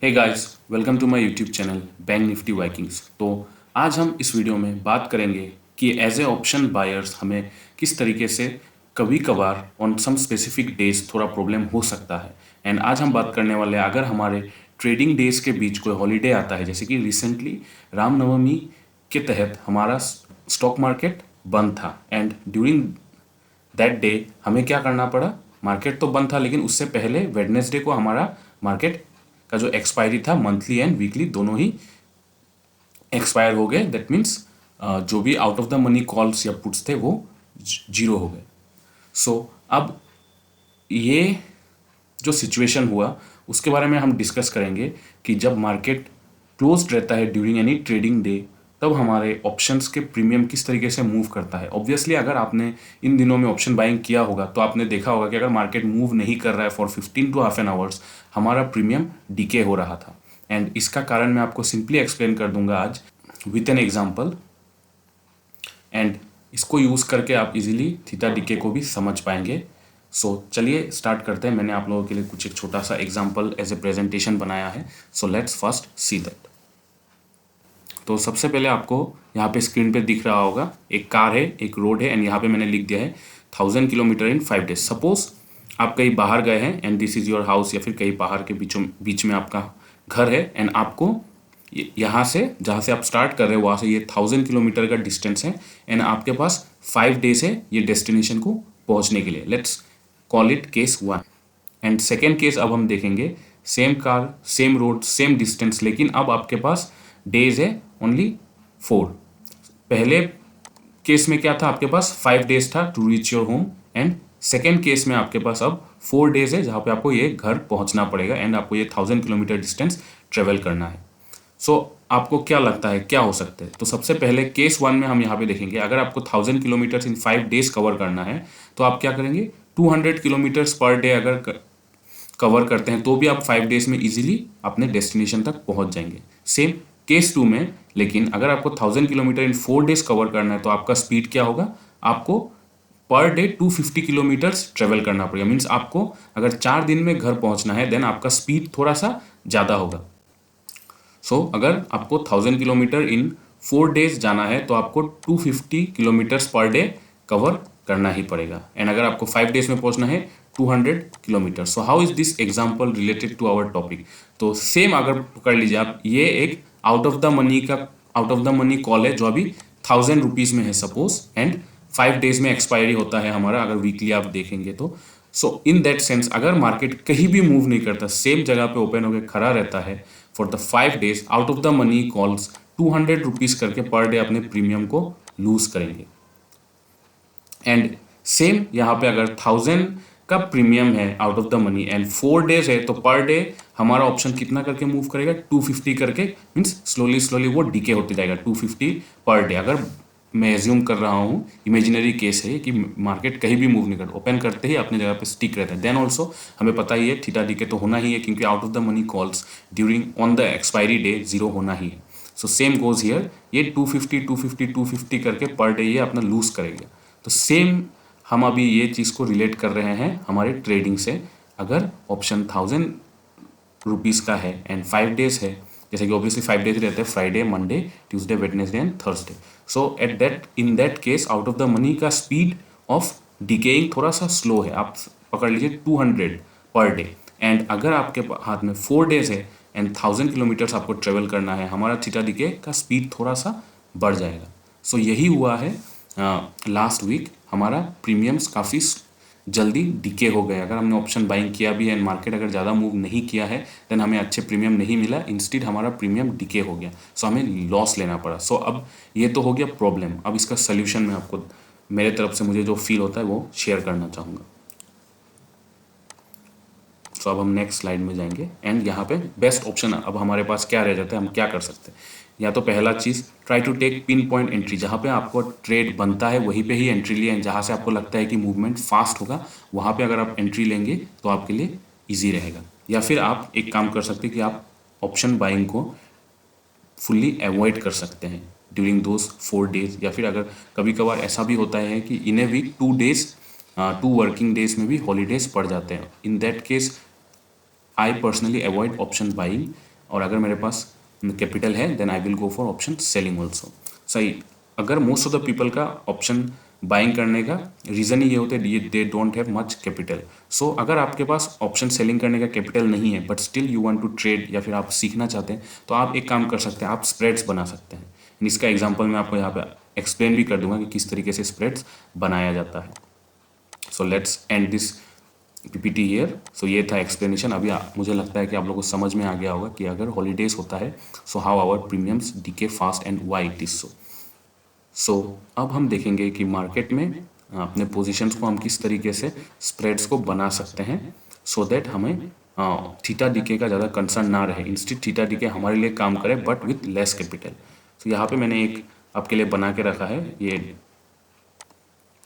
Hey guys, welcome to my YouTube channel bank Nifty Vikings. तो आज हम इस वीडियो में बात करेंगे कि एज ए ऑप्शन बायर्स हमें किस तरीके से कभी कभार ऑन सम स्पेसिफिक डेज थोड़ा प्रॉब्लम हो सकता है। एंड आज हम बात करने वाले हैं अगर हमारे ट्रेडिंग डेज के बीच कोई हॉलीडे आता है, जैसे कि रिसेंटली रामनवमी के तहत हमारा स्टॉक मार्केट बंद था एंड ड्यूरिंग दैट डे हमें क्या करना पड़ा। मार्केट तो बंद था लेकिन उससे पहले वेडनेसडे को हमारा मार्केट का जो एक्सपायरी था मंथली एंड वीकली दोनों ही एक्सपायर हो गए। दैट मीन्स जो भी out of the money calls या पुट्स थे वो जीरो हो गए। सो अब ये जो सिचुएशन हुआ उसके बारे में हम डिस्कस करेंगे कि जब मार्केट क्लोज्ड रहता है ड्यूरिंग एनी ट्रेडिंग डे तब हमारे ऑप्शंस के प्रीमियम किस तरीके से मूव करता है। ऑब्वियसली अगर आपने इन दिनों में ऑप्शन बाइंग किया होगा तो आपने देखा होगा कि अगर मार्केट मूव नहीं कर रहा है for 15 two half an hours हमारा प्रीमियम डीके हो रहा था। एंड इसका कारण मैं आपको सिंपली एक्सप्लेन कर दूंगा आज विथ एन एग्जाम्पल, एंड इसको यूज़ करके आप इजीली थीटा डीके को भी समझ पाएंगे। सो चलिए स्टार्ट करते हैं। मैंने आप लोगों के लिए कुछ एक छोटा सा एग्जाम्पल एज ए प्रेजेंटेशन बनाया है। So let's first see that. तो सबसे पहले आपको यहाँ पे स्क्रीन पे दिख रहा होगा एक कार है, एक रोड है एंड यहाँ पे मैंने लिख दिया है 1000 किलोमीटर इन 5 डेज। सपोज आप कहीं बाहर गए हैं and this is your house, या फिर कहीं बाहर के बीच में आपका घर है एंड आपको यहाँ से जहाँ से आप स्टार्ट कर रहे हो वहाँ से ये 1000 किलोमीटर का डिस्टेंस है एंड आपके पास 5 डेज है ये डेस्टिनेशन को पहुँचने के लिए। Let's call it case 1। And second case अब हम देखेंगे, same car same road same distance, लेकिन अब आपके पास डेज है ओनली 4। पहले केस में क्या था, आपके पास 5 डेज था to reach your home and second case में आपके पास अब 4 डेज है जहाँ पे आपको ये घर पहुँचना पड़ेगा एंड आपको ये 1000 किलोमीटर डिस्टेंस ट्रेवल करना है। सो आपको क्या लगता है क्या हो सकता है? तो सबसे पहले केस 1 में हम यहाँ पे देखेंगे अगर आपको 1000 किलोमीटर इन 5 डेज कवर करना है तो आप क्या करेंगे, 200 किलोमीटर्स पर डे अगर कवर करते हैं तो भी आप 5 डेज में इजीली अपने डेस्टिनेशन तक पहुंच जाएंगे। सेम केस 2 में, लेकिन अगर आपको 1000 किलोमीटर इन 4 डेज कवर करना है तो आपका स्पीड क्या होगा, आपको पर डे 250 किलोमीटर्स ट्रेवल करना पड़ेगा। मीन्स आपको अगर 4 दिन में घर पहुंचना है देन आपका स्पीड थोड़ा सा ज़्यादा होगा। सो अगर आपको 1000 किलोमीटर इन 4 डेज जाना है तो आपको 250 किलोमीटर्स पर डे कवर करना ही पड़ेगा एंड अगर आपको 5 डेज में पहुंचना है 200 kilometre. So how is this example related to our topic? तो सेम अगर पकड़ लीजिए आप, ये एक out of the money call है जो अभी 1000 रुपीज़ में है सपोज एंड 5 डेज में एक्सपायरी होता है हमारा अगर वीकली आप देखेंगे तो। सो इन दैट सेंस अगर मार्केट कहीं भी मूव नहीं करता सेम जगह पे ओपन होकर खड़ा रहता है for the 5 days, out of the money calls 200 rupees करके पर डे अपने प्रीमियम को लूज करेंगे। एंड सेम यहाँ पे अगर 1000 का प्रीमियम है out of the money and 4 days है तो पर डे हमारा ऑप्शन कितना करके मूव करेगा, 250 करके। मीन्स स्लोली स्लोली वो डीके होते जाएगा 250 पर डे। अगर मैं एज्यूम कर रहा हूँ, इमेजिनरी केस है कि मार्केट कहीं भी मूव नहीं करता, ओपन करते ही अपने जगह पे स्टिक रहता है, देन ऑल्सो हमें पता ही है थीटा डीके तो होना ही है क्योंकि out of the money calls during on the expiry day zero होना ही है। सो सेम गोज हियर, ये 250 करके पर डे ये अपना लूज करेगा। तो सेम हम अभी ये चीज़ को रिलेट कर रहे हैं हमारे ट्रेडिंग से। अगर ऑप्शन 1000 रुपीज़ का है एंड 5 डेज है, जैसे कि ऑब्वियसली 5 डेज रहते हैं, Friday Monday Tuesday Wednesday and Thursday. So in that case out of the money का स्पीड ऑफ डिकेइंग थोड़ा सा स्लो है, आप पकड़ लीजिए 200 पर डे। एंड अगर आपके हाथ में 4 डेज है एंड 1000 किलोमीटर्स आपको ट्रेवल करना है, हमारा थीटा डीके का स्पीड थोड़ा सा बढ़ जाएगा। सो यही हुआ है लास्ट वीक, हमारा प्रीमियम्स काफ़ी जल्दी डीके हो गए। अगर हमने ऑप्शन बाइंग किया भी है एंड मार्केट अगर ज़्यादा मूव नहीं किया है देन हमें अच्छे प्रीमियम नहीं मिला, इंस्टेड हमारा प्रीमियम डीके हो गया। सो हमें लॉस लेना पड़ा। सो अब ये तो हो गया प्रॉब्लम। अब इसका सोल्यूशन मैं आपको मेरे तरफ से मुझे जो फील होता है वो शेयर करना चाहूँगा। सो अब हम नेक्स्ट स्लाइड में जाएंगे एंड यहाँ पे बेस्ट ऑप्शन अब हमारे पास क्या रह जाता है, हम क्या कर सकते हैं। या तो पहला चीज़, try to take pinpoint entry, जहाँ पे आपको ट्रेड बनता है वहीं पे ही एंट्री लिए, जहाँ से आपको लगता है कि मूवमेंट फास्ट होगा वहाँ पे अगर आप एंट्री लेंगे तो आपके लिए ईजी रहेगा। या फिर आप एक काम कर सकते हैं कि आप ऑप्शन बाइंग को फुल्ली अवॉइड कर सकते हैं ड्यूरिंग दोज 4 डेज। या फिर अगर कभी कभार ऐसा भी होता है कि in a week 2 working days में भी हॉलीडेज पड़ जाते हैं, in that case I personally avoid option buying और अगर मेरे पास कैपिटल है then I will go for option selling also. सही, अगर मोस्ट ऑफ द पीपल का ऑप्शन बाइंग करने का रीज़न ही ये होता है they don't have much capital. So अगर आपके पास ऑप्शन सेलिंग करने का कैपिटल नहीं है but still you want to trade या फिर आप सीखना चाहते हैं तो आप एक काम कर सकते हैं, आप स्प्रेड्स बना सकते हैं। इसका एग्जांपल मैं आपको यहाँ पे एक्सप्लेन भी कर दूंगा कि किस तरीके से स्प्रेड्स बनाया जाता है। So let's end this PPT here. So ये था एक्सप्लेनेशन। अभी मुझे लगता है कि आप लोगों को समझ में आ गया होगा कि अगर हॉलीडेज होता है so how our premiums decay fast and why it is so. So अब हम देखेंगे कि मार्केट में अपने पोजीशंस को हम किस तरीके से स्प्रेड्स को बना सकते हैं सो दैट हमें थीटा डीके का ज़्यादा कंसर्न ना रहे, इंस्टेड थीटा डीके हमारे लिए काम करे बट विथ लेस कैपिटल। तो यहाँ पे मैंने एक आपके लिए बना के रखा है, ये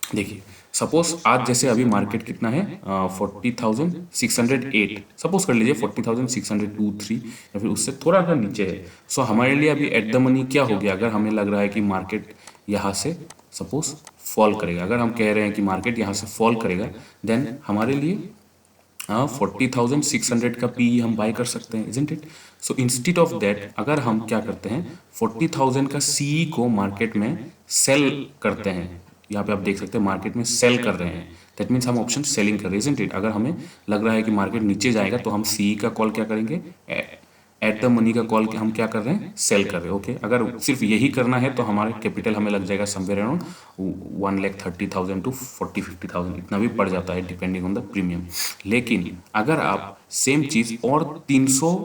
देखिए। सपोज आज जैसे अभी मार्केट कितना है 40,608, सपोज कर लीजिए 40,602-3 या फिर उससे थोड़ा सा नीचे है। सो हमारे लिए अभी एट द मनी क्या हो गया, अगर हमें लग रहा है कि मार्केट यहाँ से सपोज फॉल करेगा, अगर हम कह रहे हैं कि मार्केट यहाँ से फॉल करेगा देन हमारे लिए 40,600 का पी हम बाय कर सकते हैं, isn't it. So instead of that अगर हम क्या करते हैं 40,000 का सी को मार्केट में सेल करते हैं, यहाँ पे आप देख सकते हैं मार्केट में सेल कर रहे हैं, दैट मीन्स हम ऑप्शन सेलिंग कर रहे हैं, इजंट इट। अगर हमें लग रहा है कि मार्केट नीचे जाएगा तो हम सी का कॉल क्या करेंगे, एट द मनी का कॉल हम क्या कर रहे हैं, सेल कर रहे हैं। ओके, अगर सिर्फ यही करना है तो हमारे कैपिटल हमें लग जाएगा समवेयर अराउंड 1,30,000 टू 40,000-50,000, इतना भी पड़ जाता है डिपेंडिंग ऑन द प्रीमियम। लेकिन अगर आप सेम चीज़ और 300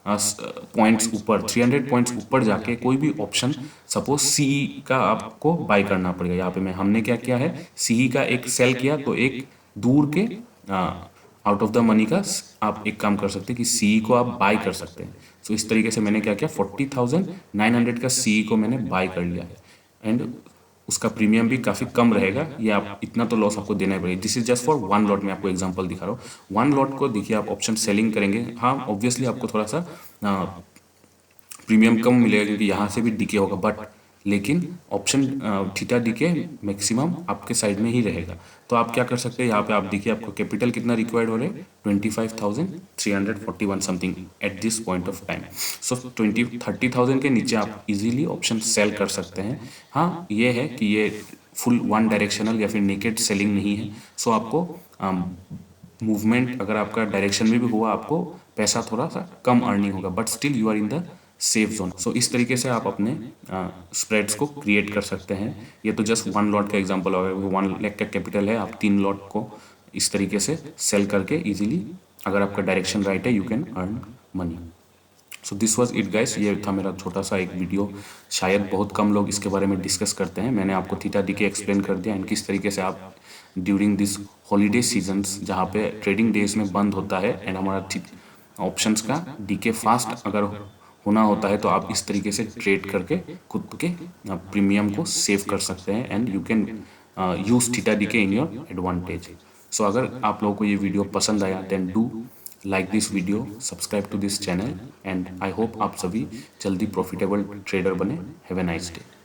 पॉइंट्स ऊपर 300 पॉइंट्स ऊपर जाके कोई भी ऑप्शन सपोज सीई का आपको बाय करना पड़ेगा। यहाँ पे हमने क्या किया है, सीई का एक सेल किया तो एक दूर के आउट ऑफ द मनी का आप एक काम कर सकते हैं कि सी को आप बाय कर सकते हैं। सो इस तरीके से मैंने क्या किया 40,900 का सी को मैंने बाय कर लिया है एंड उसका प्रीमियम भी काफ़ी कम रहेगा, ये आप इतना तो लॉस आपको देना ही पड़ेगा। This is just for one lot, मैं आपको एग्जांपल दिखा रहा हूँ। वन लॉट को देखिए आप ऑप्शन सेलिंग करेंगे, हाँ ऑब्वियसली आपको थोड़ा सा प्रीमियम कम मिलेगा क्योंकि यहाँ से भी डीके होगा, बट लेकिन ऑप्शन थीटा डीके मैक्सिमम आपके साइड में ही रहेगा। तो आप क्या कर सकते हैं, यहाँ पे आप देखिए आपको कैपिटल कितना रिक्वायर्ड हो रहा है 25,341 something at this point of time. So 30,000 के नीचे आप इजीली ऑप्शन सेल कर सकते हैं। हाँ ये है कि ये फुल वन डायरेक्शनल या फिर नेकेड सेलिंग नहीं है। सो आपको मूवमेंट अगर आपका डायरेक्शन में भी हुआ आपको पैसा थोड़ा सा कम अर्निंग होगा, but still you are in the safe zone. So इस तरीके से आप अपने स्प्रेड्स को क्रिएट कर सकते हैं। ये तो जस्ट वन लॉट का एग्जांपल होगा, 1 लाख का कैपिटल है, आप 3 लॉट को इस तरीके से सेल करके इजीली अगर आपका डायरेक्शन राइट है you can earn money. So this was it guys, ये था मेरा छोटा सा एक वीडियो। शायद बहुत कम लोग इसके बारे में डिस्कस करते हैं, मैंने आपको थीटा डीके एक्सप्लेन कर दिया एंड किस तरीके से आप ड्यूरिंग दिस हॉलीडे सीजन्स जहाँ पे ट्रेडिंग डेज में बंद होता है एंड हमारा ऑप्शंस का डीके फास्ट अगर होना होता है तो आप इस तरीके से ट्रेड करके खुद के प्रीमियम को सेव कर सकते हैं and you can use theta decay in your advantage. So अगर आप लोगों को ये वीडियो पसंद आया then do like this video, subscribe to this channel and I hope आप सभी जल्दी प्रॉफिटेबल ट्रेडर बने। Have a nice day.